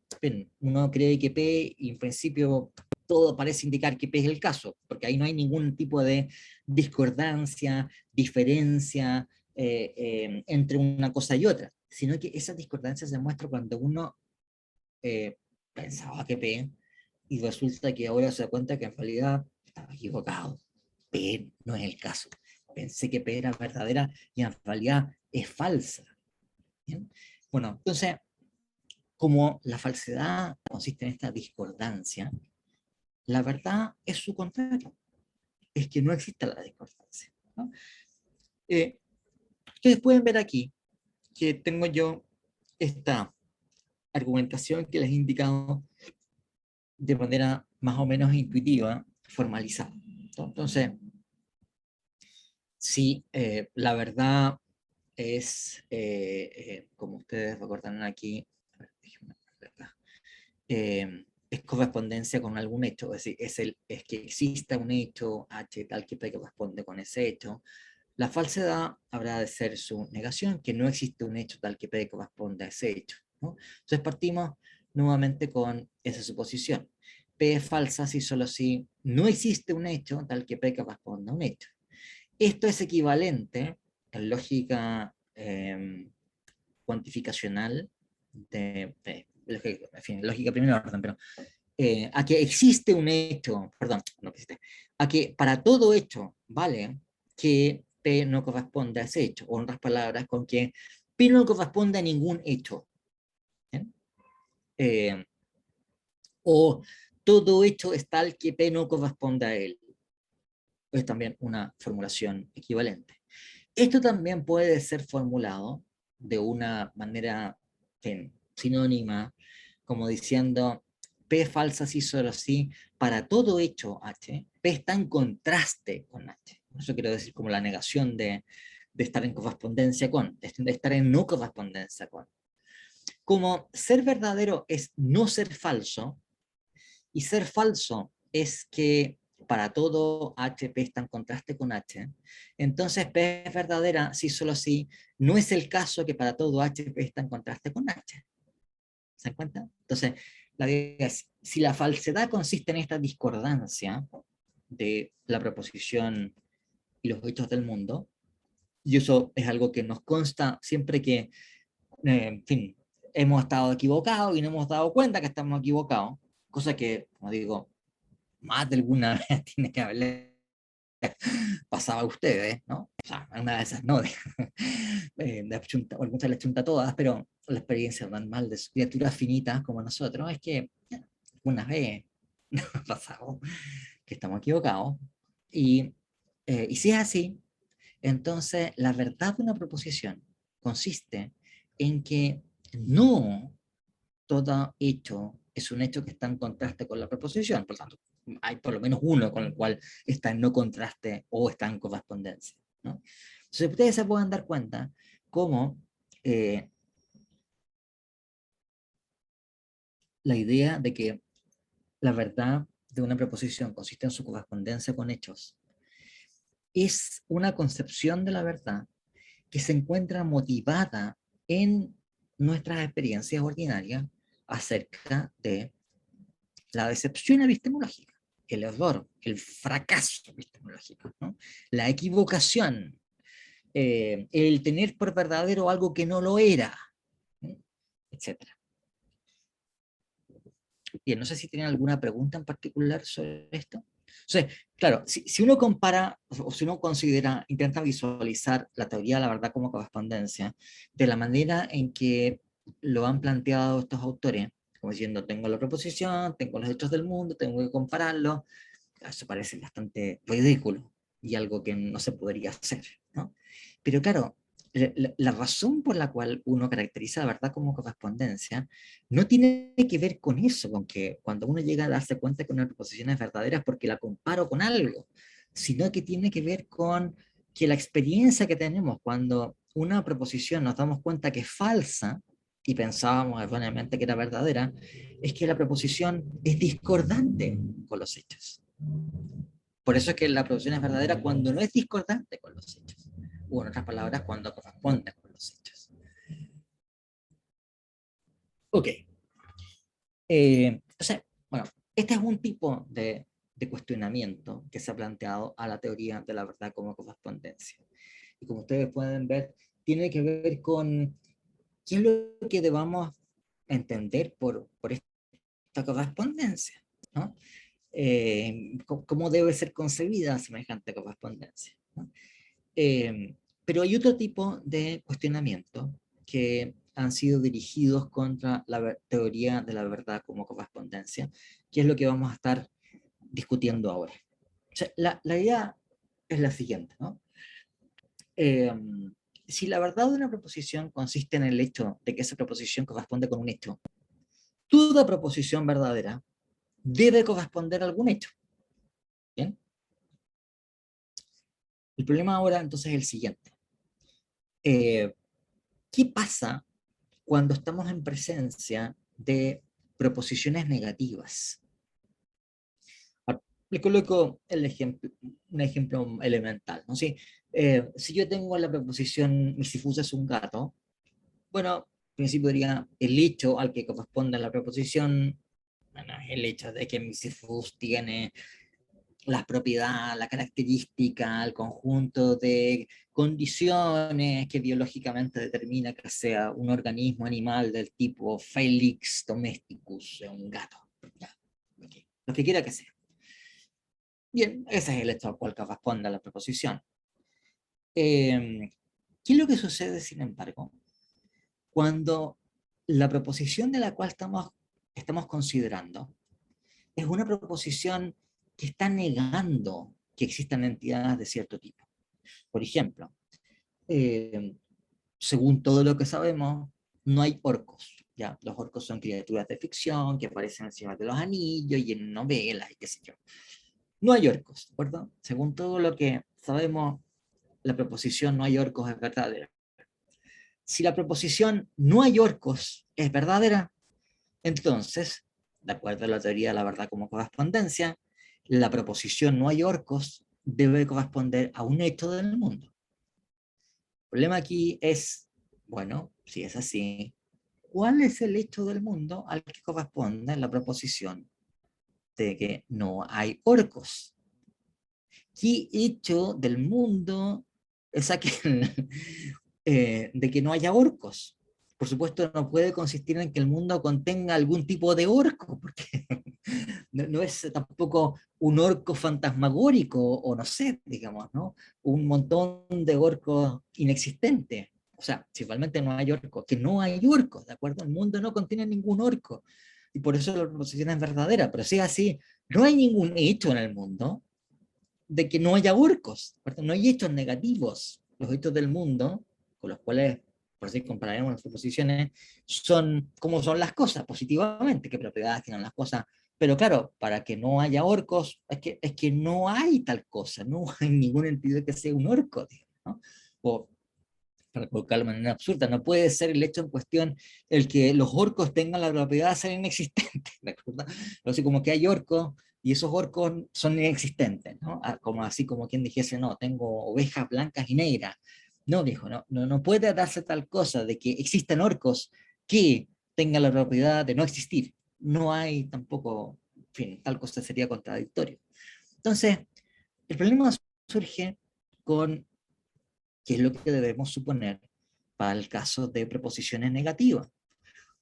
uno cree que P y en principio todo parece indicar que P es el caso, porque ahí no hay ningún tipo de discordancia, diferencia entre una cosa y otra, sino que esa discordancia se muestra cuando uno pensaba que P, y resulta que ahora se da cuenta que en realidad estaba equivocado. P no es el caso. Pensé que P era verdadera y en realidad es falsa. ¿Bien? Bueno, entonces, como la falsedad consiste en esta discordancia, la verdad es su contrario, es que no existe la discordancia, ¿no? Ustedes pueden ver aquí que tengo yo esta argumentación que les he indicado de manera más o menos intuitiva, formalizada, ¿no? Entonces, si la verdad es, como ustedes recordarán aquí, a ver, déjenme ver acá, es correspondencia con algún hecho, es decir, es que exista un hecho H tal que P corresponde con ese hecho. La falsedad habrá de ser su negación, que no existe un hecho tal que P corresponde a ese hecho, ¿no? Entonces partimos nuevamente con esa suposición. P es falsa si solo si no existe un hecho tal que P corresponda a un hecho. Esto es equivalente en lógica cuantificacional, en fin, lógica primer orden, pero a que existe un hecho, perdón, no existe, a que para todo hecho vale que P no corresponde a ese hecho, o en otras palabras, con que P no corresponde a ningún hecho. Eh, o todo hecho es tal que P no corresponde a él. Es también una formulación equivalente. Esto también puede ser formulado de una manera sinónima, como diciendo P es falsa si solo si para todo hecho H, P está en contraste con H. Eso quiero decir como la negación de estar en correspondencia con, de estar en no correspondencia con. Como ser verdadero es no ser falso, y ser falso es que para todo H, P está en contraste con H, entonces P es verdadera si solo si no es el caso que para todo H, P está en contraste con H. ¿Se dan cuenta? Entonces, la idea es, si la falsedad consiste en esta discordancia de la proposición y los hechos del mundo, y eso es algo que nos consta siempre que, en fin, hemos estado equivocados y no hemos dado cuenta que estamos equivocados, cosa que, como digo, más de alguna vez tiene que haberle pasado a ustedes, ¿no? O sea, una de esas no, o muchas les chunta todas, pero la experiencia normal de criaturas finitas como nosotros es que una vez nos ha pasado que estamos equivocados, y, y si es así, entonces la verdad de una proposición consiste en que no todo hecho es un hecho que está en contraste con la proposición, por lo tanto, hay por lo menos uno con el cual está en no contraste o está en correspondencia, ¿no? Entonces ustedes se pueden dar cuenta cómo la idea de que la verdad de una proposición consiste en su correspondencia con hechos es una concepción de la verdad que se encuentra motivada en nuestras experiencias ordinarias acerca de la decepción epistemológica, el error, el fracaso epistemológico, ¿no? La equivocación, el tener por verdadero algo que no lo era, ¿no? Etcétera. Bien, no sé si tienen alguna pregunta en particular sobre esto. O sea, claro, si uno compara, o si uno considera, intenta visualizar la teoría de la verdad como correspondencia, de la manera en que lo han planteado estos autores, como diciendo, tengo la proposición, tengo los hechos del mundo, tengo que compararlo, eso parece bastante ridículo y algo que no se podría hacer, ¿no? Pero claro, la razón por la cual uno caracteriza la verdad como correspondencia no tiene que ver con eso, con que cuando uno llega a darse cuenta que una proposición es verdadera es porque la comparo con algo, sino que tiene que ver con que la experiencia que tenemos cuando una proposición nos damos cuenta que es falsa y pensábamos erróneamente que era verdadera, es que la proposición es discordante con los hechos. Por eso es que la proposición es verdadera cuando no es discordante con los hechos. O en otras palabras, cuando corresponde con los hechos. Ok. Entonces, bueno, Este es un tipo de cuestionamiento que se ha planteado a la teoría de la verdad como correspondencia. Y como ustedes pueden ver, tiene que ver con qué es lo que debamos entender por esta correspondencia, ¿no? Cómo debe ser concebida semejante correspondencia, ¿no? Pero hay otro tipo de cuestionamiento que han sido dirigidos contra la teoría de la verdad como correspondencia, que es lo que vamos a estar discutiendo ahora. O sea, la idea es la siguiente, ¿no? Eh, si la verdad de una proposición consiste en el hecho de que esa proposición corresponde con un hecho, toda proposición verdadera debe corresponder a algún hecho. ¿Bien? El problema ahora entonces es el siguiente. Eh, ¿Qué pasa cuando estamos en presencia de proposiciones negativas? Le coloco un ejemplo elemental, ¿no? Si yo tengo la proposición mi Sifusa es un gato, bueno, en principio diría el hecho al que corresponde la proposición, bueno, el hecho de que mi Sifus tiene las propiedades, la característica, el conjunto de condiciones que biológicamente determina que sea un organismo animal del tipo Felix domesticus, un gato. Ya, okay. Lo que quiera que sea. Bien, ese es el hecho al cual corresponde a la proposición. ¿Qué es lo que sucede, sin embargo, cuando la proposición de la cual estamos considerando es una proposición que está negando que existan entidades de cierto tipo? Por ejemplo, eh, según todo lo que sabemos, no hay orcos. ¿Ya? Los orcos son criaturas de ficción que aparecen encima de los anillos y en novelas y qué sé yo. No hay orcos, ¿de acuerdo? Según todo lo que sabemos, la proposición no hay orcos es verdadera. Si la proposición no hay orcos es verdadera, entonces, de acuerdo a la teoría de la verdad como correspondencia, la proposición no hay orcos debe corresponder a un hecho del mundo. El problema aquí es, bueno, si es así, ¿cuál es el hecho del mundo al que corresponde la proposición de que no hay orcos? ¿Qué hecho del mundo es aquel de que no haya orcos? Por supuesto, no puede consistir en que el mundo contenga algún tipo de orco, porque no es tampoco un orco fantasmagórico, o no sé, digamos, ¿no? Un montón de orcos inexistentes. O sea, si realmente no hay orcos, que no hay orcos, ¿de acuerdo? El mundo no contiene ningún orco. Y por eso la proposición es verdadera. Pero si es así, no hay ningún hecho en el mundo de que no haya orcos, ¿verdad? No hay hechos negativos. Los hechos del mundo, con los cuales, por así compararemos las proposiciones, son como son las cosas, positivamente, qué propiedades tienen las cosas. Pero claro, para que no haya orcos, es que no hay tal cosa, no hay ninguna entidad que sea un orco, digamos, ¿no? O, para colocarlo de manera absurda, no puede ser el hecho en cuestión el que los orcos tengan la propiedad de ser inexistentes, ¿de acuerdo? Así como que hay orcos y esos orcos son inexistentes, ¿no? Como así como quien dijese, no, tengo ovejas blancas y negras. No, dijo, no puede darse tal cosa de que existan orcos que tengan la propiedad de no existir. No hay tampoco, en fin, tal cosa sería contradictorio. Entonces, el problema surge con qué es lo que debemos suponer para el caso de preposiciones negativas.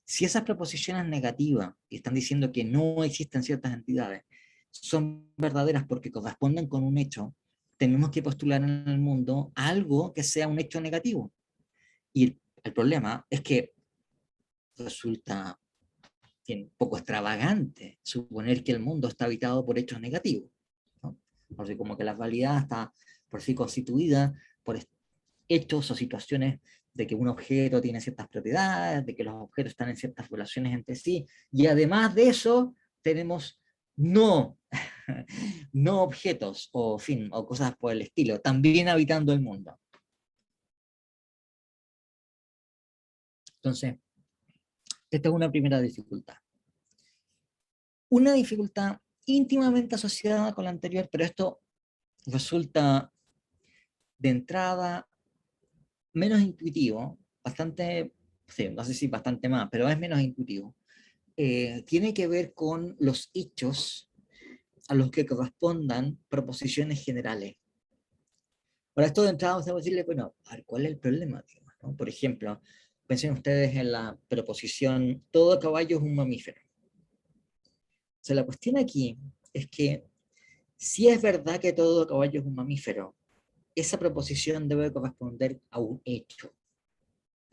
Si esas preposiciones negativas que están diciendo que no existen ciertas entidades son verdaderas porque corresponden con un hecho, tenemos que postular en el mundo algo que sea un hecho negativo. Y el problema es que resulta un poco extravagante suponer que el mundo está habitado por hechos negativos, ¿no? Porque como que la realidad está por sí constituida por hechos o situaciones de que un objeto tiene ciertas propiedades, de que los objetos están en ciertas relaciones entre sí, y además de eso tenemos no, no objetos o, fin, o cosas por el estilo, también habitando el mundo. Entonces, esta es una primera dificultad. Una dificultad íntimamente asociada con la anterior, pero esto resulta de entrada menos intuitivo, bastante, sí, no sé si bastante más, pero es menos intuitivo. tiene que ver con los hechos a los que correspondan proposiciones generales. Para esto de entrada vamos a decirle, bueno, a ver, ¿cuál es el problema? Digamos, ¿no? Por ejemplo, piensen ustedes en la proposición, todo caballo es un mamífero. O sea, la cuestión aquí es que si es verdad que todo caballo es un mamífero, esa proposición debe corresponder a un hecho.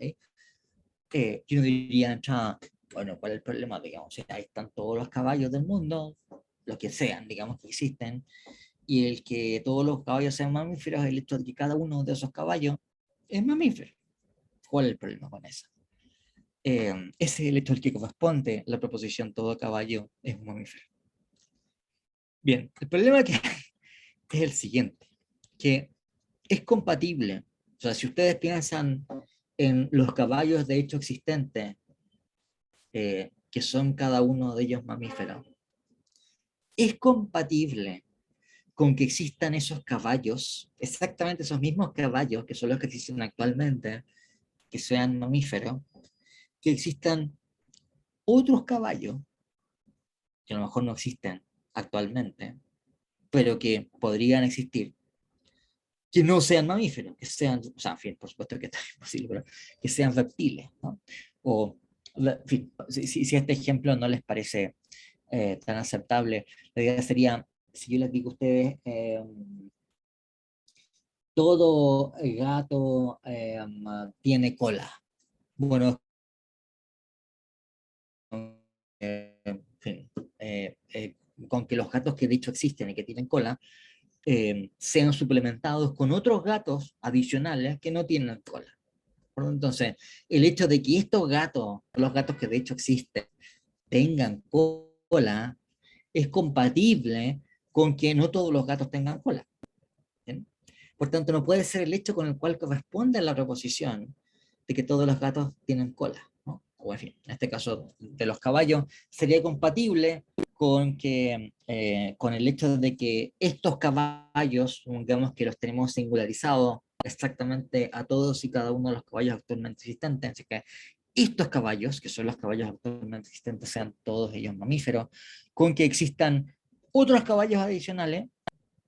¿Sí? Yo diría, entrada, bueno, ¿cuál es el problema? Digamos, o sea, ahí están todos los caballos del mundo, los que sean, digamos, que existen, y el que todos los caballos sean mamíferos, el hecho de que cada uno de esos caballos es mamífero. ¿Cuál es el problema con eso? Ese es el hecho al que corresponde la proposición todo caballo es un mamífero. Bien, el problema que es el siguiente, que es compatible. O sea, si ustedes piensan en los caballos de hecho existentes, que son cada uno de ellos mamíferos, es compatible con que existan esos caballos, exactamente esos mismos caballos que son los que existen actualmente, que sean mamíferos, que existan otros caballos que a lo mejor no existen actualmente, pero que podrían existir, que no sean mamíferos, que sean, o sea, en fin, por supuesto que esto es imposible, pero que sean reptiles, ¿no? O, en fin, si este ejemplo no les parece tan aceptable, la idea sería, si yo les digo a ustedes, todo gato tiene cola. Bueno, en fin, con que los gatos que de hecho existen y que tienen cola, sean suplementados con otros gatos adicionales que no tienen cola. Entonces, el hecho de que estos gatos, los gatos que de hecho existen, tengan cola, es compatible con que no todos los gatos tengan cola. ¿Bien? Por tanto, no puede ser el hecho con el cual corresponde a la proposición de que todos los gatos tienen cola, ¿no? O en fin, en este caso de los caballos, sería compatible con, que, con el hecho de que estos caballos, digamos que los tenemos singularizados exactamente a todos y cada uno de los caballos actualmente existentes, así que estos caballos, que son los caballos actualmente existentes, sean todos ellos mamíferos, con que existan otros caballos adicionales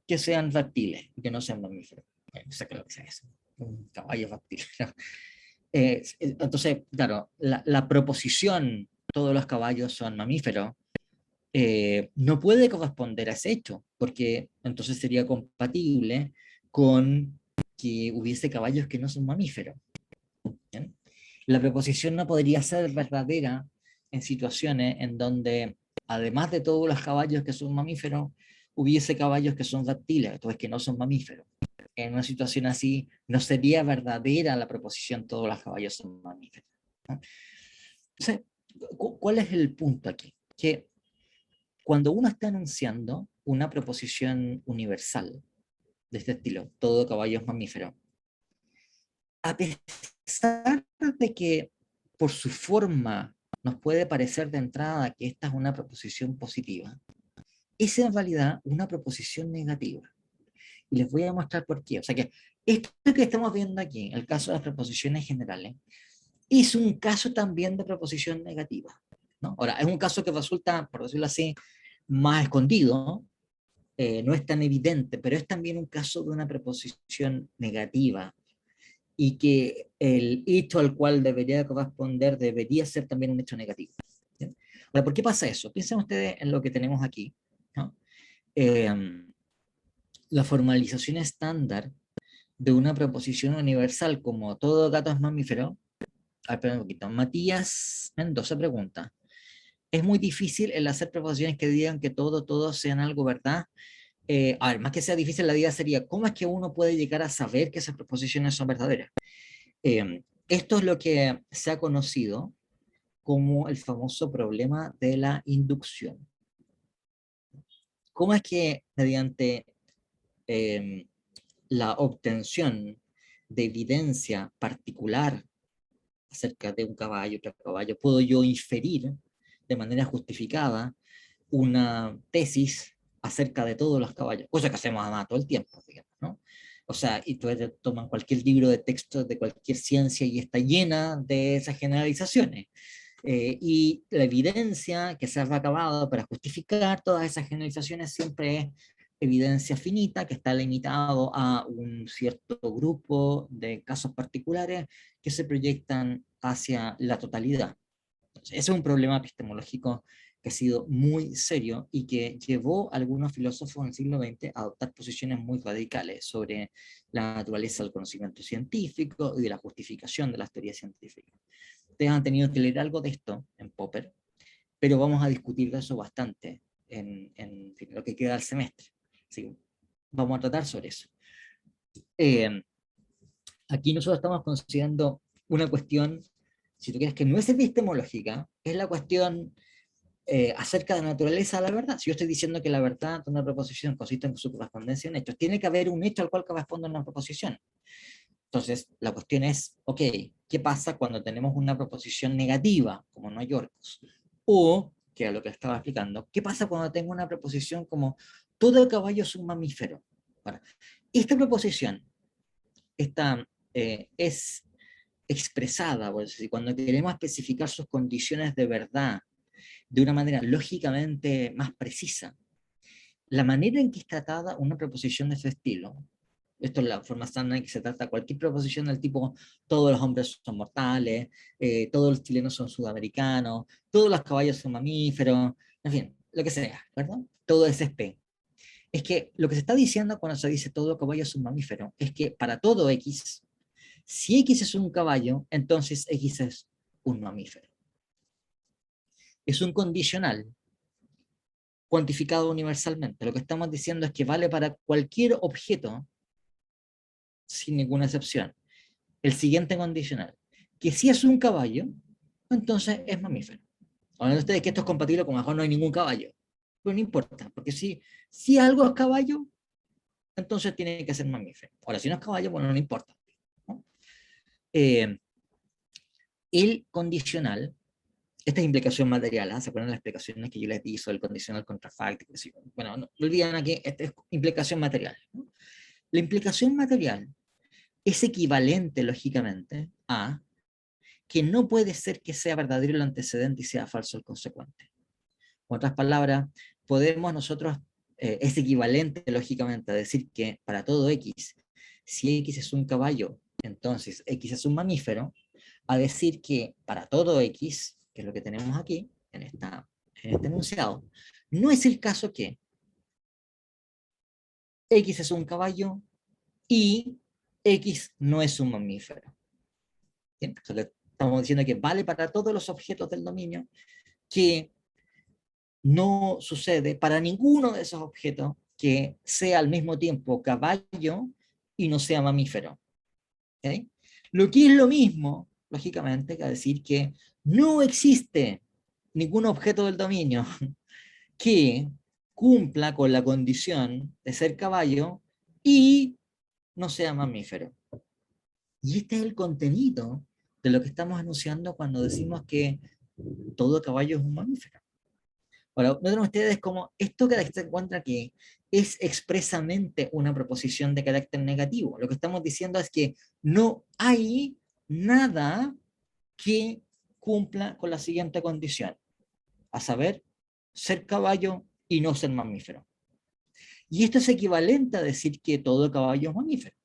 que sean reptiles, que no sean mamíferos. No sé qué es lo que sea eso. Un caballo reptil. ¿No? Entonces, claro, la proposición, todos los caballos son mamíferos, no puede corresponder a ese hecho, porque entonces sería compatible con que hubiese caballos que no son mamíferos. ¿Bien? La proposición no podría ser verdadera en situaciones en donde, además de todos los caballos que son mamíferos, hubiese caballos que son reptiles, entonces que no son mamíferos. En una situación así, no sería verdadera la proposición todos los caballos son mamíferos. ¿No? Entonces, ¿cuál es el punto aquí? Que cuando uno está anunciando una proposición universal de este estilo, todo caballo es mamífero, a pesar de que por su forma nos puede parecer de entrada que esta es una proposición positiva, es en realidad una proposición negativa. Y les voy a mostrar por qué. O sea que esto que estamos viendo aquí, el caso de las proposiciones generales, es un caso también de proposición negativa, ¿no? Ahora, es un caso que resulta, por decirlo así, más escondido, no es tan evidente, pero es también un caso de una proposición negativa y que el hecho al cual debería corresponder debería ser también un hecho negativo. ¿Bien? Ahora, ¿por qué pasa eso? Piensen ustedes en lo que tenemos aquí, ¿no? La formalización estándar de una proposición universal como todo gato es mamífero. Espera un poquito. Matías Mendoza pregunta, ¿es muy difícil el hacer proposiciones que digan que todos sean algo verdad? A ver, más que sea difícil, la idea sería, ¿cómo es que uno puede llegar a saber que esas proposiciones son verdaderas? Esto es lo que se ha conocido como el famoso problema de la inducción. ¿Cómo es que mediante eh, la obtención de evidencia particular acerca de un caballo, otro caballo, puedo yo inferir de manera justificada una tesis acerca de todos los caballos, cosa que hacemos además todo el tiempo, digamos, ¿no? O sea, y tú toman cualquier libro de texto de cualquier ciencia y está llena de esas generalizaciones. Y la evidencia que se ha recabado para justificar todas esas generalizaciones siempre es evidencia finita, que está limitado a un cierto grupo de casos particulares que se proyectan hacia la totalidad. Entonces, ese es un problema epistemológico que ha sido muy serio y que llevó a algunos filósofos en el siglo XX a adoptar posiciones muy radicales sobre la naturaleza del conocimiento científico y de la justificación de las teorías científicas. Ustedes han tenido que leer algo de esto en Popper, pero vamos a discutir de eso bastante en lo que queda del semestre. Así que vamos a tratar sobre eso. Eh, Aquí nosotros estamos considerando una cuestión, si tú quieres, que no es epistemológica, es la cuestión acerca de la naturaleza de la verdad. Si yo estoy diciendo que la verdad de una proposición consiste en su correspondencia en hechos, tiene que haber un hecho al cual corresponde una proposición. Entonces, la cuestión es, ok, ¿qué pasa cuando tenemos una proposición negativa, como no hay orcos? O, que es lo que estaba explicando, ¿qué pasa cuando tengo una proposición como todo el caballo es un mamífero? Ahora, esta proposición es expresada, por decir, cuando queremos especificar sus condiciones de verdad de una manera lógicamente más precisa. La manera en que es tratada una proposición de ese estilo, esto es la forma estándar en que se trata cualquier proposición del tipo todos los hombres son mortales, todos los chilenos son sudamericanos, todos los caballos son mamíferos, en fin, lo que sea, ¿verdad? Todo es SP. Es que lo que se está diciendo cuando se dice todo caballo es un mamífero, es que para todo X, si X es un caballo, entonces X es un mamífero. Es un condicional cuantificado universalmente. Lo que estamos diciendo es que vale para cualquier objeto, sin ninguna excepción. El siguiente condicional, que si es un caballo, entonces es mamífero. Ahora ustedes que esto es compatible con mejor no hay ningún caballo, pero no importa, porque si algo es caballo, entonces tiene que ser mamífero. Ahora, si no es caballo, bueno, no importa, ¿no? El condicional, esta es implicación material, ¿eh? ¿Se acuerdan las explicaciones que yo les di sobre el condicional contrafáctico? Bueno, no olviden aquí, esta es implicación material, ¿no? La implicación material es equivalente, lógicamente, a que no puede ser que sea verdadero el antecedente y sea falso el consecuente. En otras palabras, podemos nosotros, es equivalente, lógicamente, a decir que para todo X, si X es un caballo, entonces X es un mamífero, a decir que para todo X, que es lo que tenemos aquí, en este enunciado, no es el caso que X es un caballo y X no es un mamífero. ¿Bien? Entonces, estamos diciendo que vale para todos los objetos del dominio, que no sucede para ninguno de esos objetos que sea al mismo tiempo caballo y no sea mamífero. ¿Okay? Lo que es lo mismo, lógicamente, que decir que no existe ningún objeto del dominio que cumpla con la condición de ser caballo y no sea mamífero. Y este es el contenido de lo que estamos anunciando cuando decimos que todo caballo es un mamífero. Ahora, noten ustedes como esto que se encuentra aquí es expresamente una proposición de carácter negativo. Lo que estamos diciendo es que no hay nada que cumpla con la siguiente condición, a saber, ser caballo y no ser mamífero. Y esto es equivalente a decir que todo caballo es mamífero,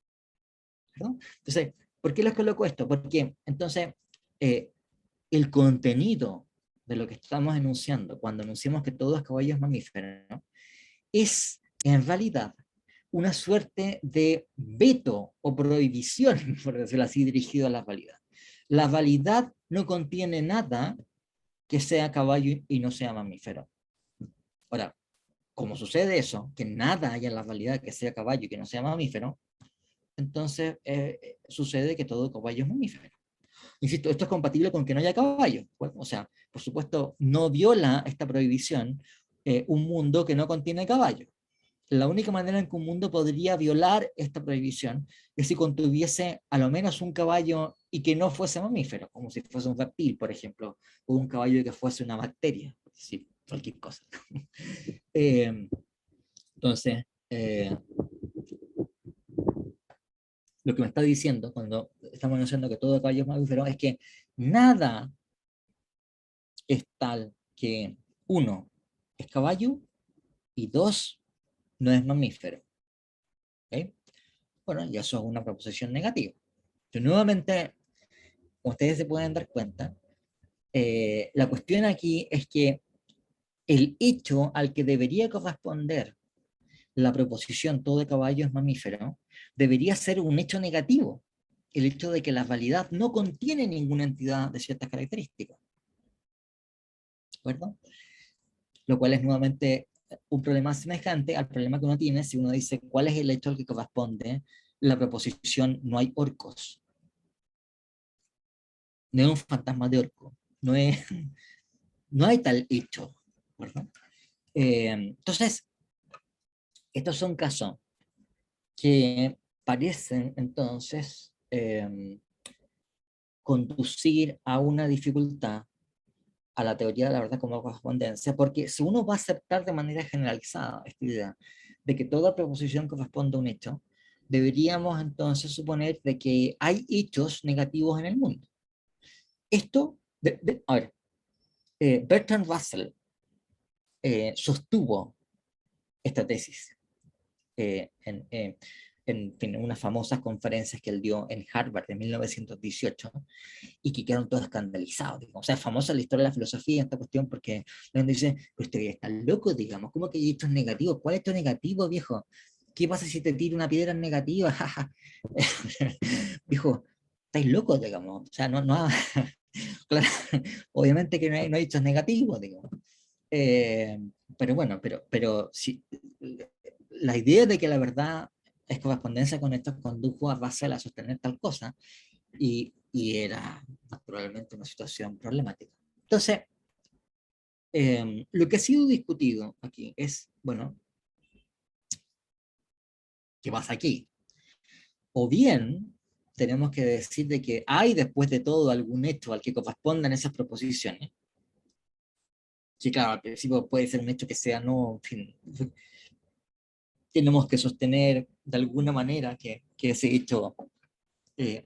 ¿no? Entonces, ¿por qué les coloco esto? Porque entonces eh, el contenido de lo que estamos enunciando, cuando anunciamos que todo es caballo es mamífero, ¿no? Es en realidad una suerte de veto o prohibición, por decirlo así, dirigido a la validad. La validad no contiene nada que sea caballo y no sea mamífero. Ahora, como sucede eso, que nada haya en la validad que sea caballo y que no sea mamífero, entonces sucede que todo caballo es mamífero. Insisto, esto es compatible con que no haya caballo. Bueno, o sea, por supuesto, no viola esta prohibición un mundo que no contiene caballo. La única manera en que un mundo podría violar esta prohibición es si contuviese a lo menos un caballo y que no fuese mamífero, como si fuese un reptil, por ejemplo, o un caballo que fuese una bacteria, es decir, cualquier cosa. eh, entonces, lo que me está diciendo cuando estamos anunciando que todo caballo es mamífero es que nada es tal que, uno, es caballo, y dos, no es mamífero. ¿Ok? Bueno, ya eso es una proposición negativa. Pero nuevamente, como ustedes se pueden dar cuenta, la cuestión aquí es que el hecho al que debería corresponder la proposición todo caballo es mamífero debería ser un hecho negativo, el hecho de que la realidad no contiene ninguna entidad de ciertas características, ¿de acuerdo? Lo cual es nuevamente un problema semejante al problema que uno tiene si uno dice cuál es el hecho al que corresponde la proposición no hay orcos. No es un fantasma de orco, no, es, no hay tal hecho, ¿verdad? Entonces, estos son casos que parecen entonces conducir a una dificultad a la teoría de la verdad como correspondencia, porque si uno va a aceptar de manera generalizada esta idea de que toda proposición corresponde a un hecho, deberíamos entonces suponer de que hay hechos negativos en el mundo. Esto, a ver, Bertrand Russell sostuvo esta tesis en fin, unas famosas conferencias que él dio en Harvard en 1918 y que quedaron todos escandalizados. Digamos. O sea, es famosa la historia de la filosofía esta cuestión porque la gente dice, pues usted está loco, digamos, ¿cómo que hay hechos negativos? ¿Cuál hecho negativo, viejo? ¿Qué pasa si te tiro una piedra negativa? Viejo, estáis locos, digamos. O sea, claro, obviamente que no hay hechos negativos, digamos. Eh, pero bueno, pero si, la idea de que la verdad es correspondencia con esto condujo a Russell a sostener tal cosa y era naturalmente una situación problemática. Entonces, lo que ha sido discutido aquí es, bueno, ¿qué pasa aquí? O bien tenemos que decir de que hay después de todo algún hecho al que correspondan esas proposiciones, que claro, al principio puede ser un hecho que sea no, en fin, tenemos que sostener de alguna manera que ese hecho,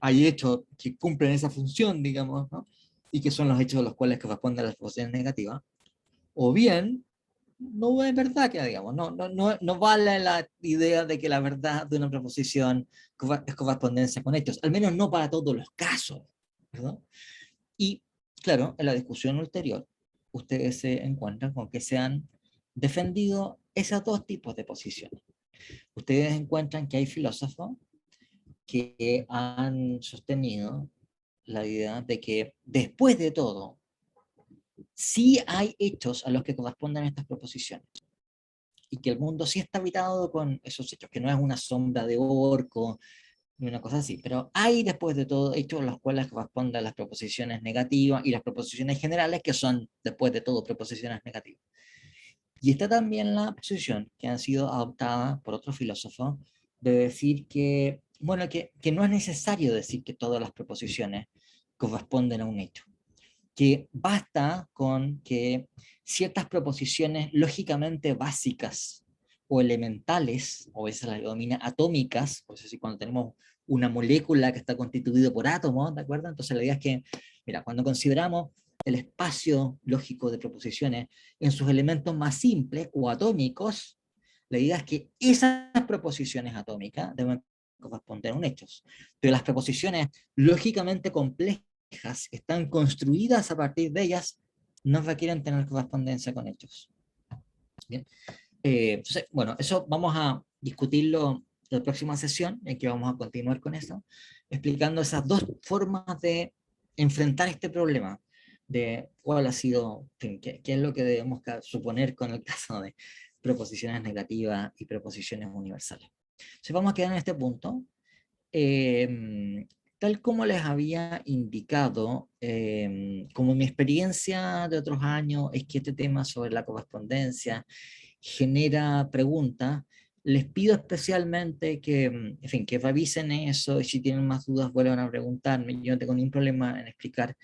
hay hechos que cumplen esa función, digamos, ¿no? Y que son los hechos a los cuales corresponden las proposiciones negativas, o bien no es verdad que digamos, no vale la idea de que la verdad de una proposición es correspondencia con hechos, al menos no para todos los casos, ¿verdad? Y claro, en la discusión ulterior, ustedes se encuentran con que se han defendido esos dos tipos de posiciones. Ustedes encuentran que hay filósofos que han sostenido la idea de que después de todo, sí hay hechos a los que corresponden estas proposiciones y que el mundo sí está habitado con esos hechos, que no es una sombra de orco ni una cosa así, pero hay después de todo hechos a los cuales corresponden las proposiciones negativas y las proposiciones generales que son después de todo proposiciones negativas. Y está también la posición que han sido adoptada por otros filósofos de decir que, bueno, que no es necesario decir que todas las proposiciones corresponden a un hecho, que basta con que ciertas proposiciones lógicamente básicas o elementales, o a veces las denomina atómicas, por eso sí, cuando tenemos una molécula que está constituida por átomos, ¿de acuerdo? Entonces la idea es que, mira, cuando consideramos el espacio lógico de proposiciones en sus elementos más simples o atómicos, la idea es que esas proposiciones atómicas deben corresponder a un hecho. Pero las proposiciones lógicamente complejas están construidas a partir de ellas, no requieren tener correspondencia con hechos. Bien. Entonces, bueno, eso vamos a discutirlo en la próxima sesión, en que vamos a continuar con eso, explicando esas dos formas de enfrentar este problema, de cuál ha sido, en fin, qué es lo que debemos suponer con el caso de proposiciones negativas y proposiciones universales. Entonces vamos a quedar en este punto. Tal como les había indicado, como mi experiencia de otros años es que este tema sobre la correspondencia genera preguntas, les pido especialmente que, en fin, que revisen eso y si tienen más dudas vuelvan a preguntarme. Yo no tengo ningún problema en explicar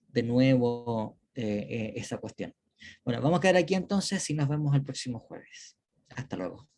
de nuevo esa cuestión. Bueno, vamos a quedar aquí entonces y nos vemos el próximo jueves. Hasta luego.